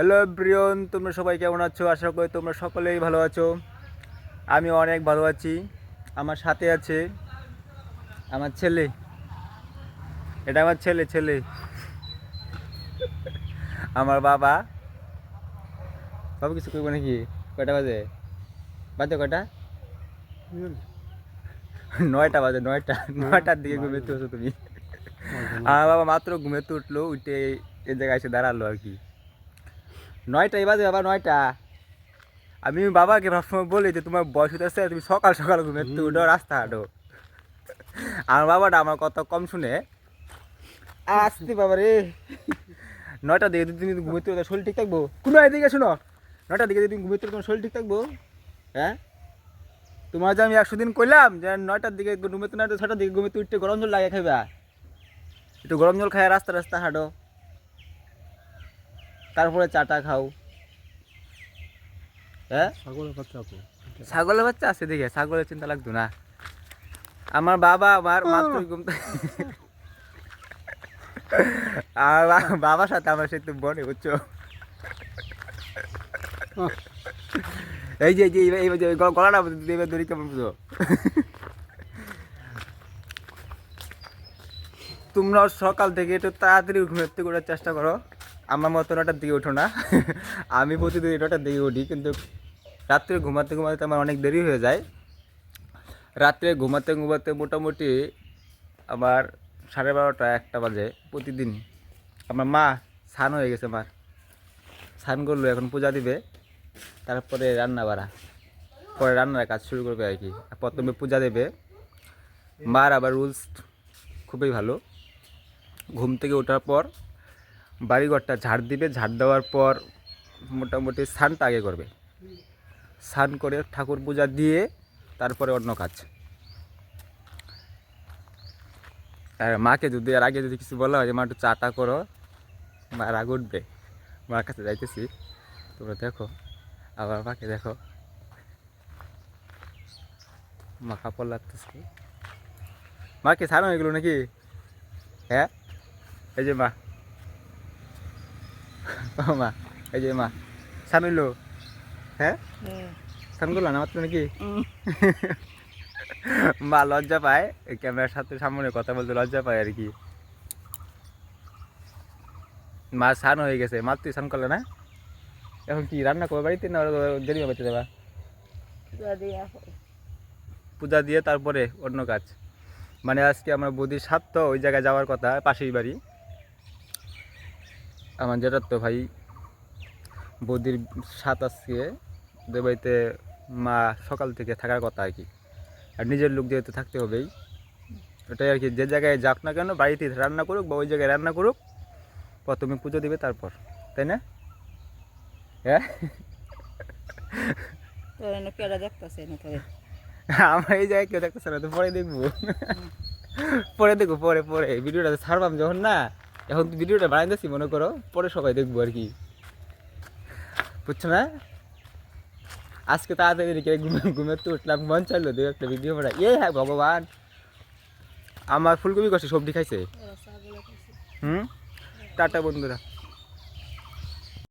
Hello everyone, তোমরা সবাই কেমন আছো? আশা করি তোমরা সকলেই ভালো আছো। আমি অনেক ভালো আছি। আমার সাথে আছে আমার ছেলে। এটা আমার ছেলে ছেলে আমার বাবা। বাবা কিছু করবো নাকি? কয়টা বাজে? বাজে কয়টা? 9টা বাজে। 9টার দিকে ঘুমেতে হচ্ছো তুমি। আমার বাবা মাত্র ঘুমেতে উঠলো, উঠে এই জায়গায় এসে দাঁড়ালো আর কি। 9টাই বাজে বাবা, 9টা। আমি বাবাকে সবসময় বলি যে তোমার বয়স হতেছে, তুমি সকাল সকাল ঘুমেতে উঠো, রাস্তা হাঁটো। আমার বাবাটা আমার কথা কম শুনে। আসতে বাবা রে, 9টার দিকে যদি তুমি ঘুমেতে উঠো শরীর ঠিক থাকবো? কোনো এদিকে শোনো, 9টার দিকে যদি তুমি ঘুমেতে উঠো তোমার শরীর ঠিক থাকবো? হ্যাঁ, তোমার যে আমি 100 দিন কইলাম যে 9টার দিকে ঘুমেতে না, 6টার দিকে ঘুমেতে উঠতে গরম জল লাগে খাইবা। একটু গরম জল খাই রাস্তা রাস্তা হাঁটো, তারপরে চাটা খাও। হ্যাঁ, ছাগলের বাচ্চা আছে দেখে, ছাগলের চিন্তা লাগতো না। আমার বাবা আমার মাত্র ঘুমতে আর বাবার সাথে আমার সাথে বনে, বুঝছো? এই যে এই যে গলাটা ধরি কেমন বুঝো? তোমরা সকাল থেকে একটু তাড়াতাড়ি ঘুমোতে করার চেষ্টা করো। আমার মতো 9টার দিকে ওঠো না। আমি প্রতিদিন 9টার দিকে উঠি, কিন্তু রাত্রে ঘুমাতে ঘুমাতে আমার অনেক দেরি হয়ে যায়। রাত্রে ঘুমাতে ঘুমাতে মোটামুটি আমার 12:30 1টা বাজে প্রতিদিন। আমার মা স্নান হয়ে গেছে, মার স্নান করলো, এখন পূজা দিবে, তারপরে রান্না বাড়া, পরে রান্নার কাজ শুরু করবে আর কি। প্রথমে পূজা দেবে। মার আবার রুলস খুবই ভালো। ঘুম থেকে ওঠার পর বাড়িঘরটা ঝাড় দিবে, ঝাড় দেওয়ার পর মোটামুটি স্নানটা আগে করবে। স্নান করে ঠাকুর পূজা দিয়ে তারপরে অন্য কাজ। আর মাকে যদি আর আগে যদি কিছু বলা হয় যে মা একটু চাটা করো, মা রাগ উঠবে। মার কাছে যাইতেছি, তোমরা দেখো। আবার মাকে দেখো, মা কাপড় লাগতেছে। মা কি ছাড়ো এগুলো নাকি? হ্যাঁ, এই যে মা, ও মা, এই যে মা সামিলো। হ্যাঁ, স্নান করলো না মাত্র নাকি? মা লজ্জা পায়, ক্যামেরার সাথে সামনে কথা বলতে লজ্জা পায় আর কি। মা স্নান হয়ে গেছে, মাত্র স্নান করলে না? এখন কি রান্না করবে বাড়িতে, না দেরি হবে যাবা? পূজা দিয়ে তারপরে অন্য কাজ। মানে আজকে আমার বৌদির সাথ, তো ওই জায়গায় যাওয়ার কথা, পাশেই বাড়ি আমার যেটার তো ভাই বৌদির সাথ। আজকে ওদের বাড়িতে মা সকাল থেকে থাকার কথা আর কি। আর নিজের লোক যেহেতু থাকতে হবেই, ওটাই আর কি। যে জায়গায় যাক না কেন, বাড়িতে রান্না করুক বা ওই জায়গায় রান্না করুক, প্রথমে পুজো দিবে তারপর, তাই না? হ্যাঁ, আমার এই জায়গায় কেউ দেখতেছে না তো, পরে দেখবো। পরে দেখবো, পরে পরে ভিডিওটা ছাড়বাম যখন না, এখন ভিডিওটা বানাইতেছি মনে করো, পরে সবাই দেখবো আর কি, বুঝছো না? আজকে তাড়াতাড়ি ঘুমেতে উঠলাম, মন চাইলো দু একটা ভিডিও বানাই। হ্যাঁ ভগবান, আমার ফুলকপি কষে সবজি খাইছে। টাটা বন্ধুরা।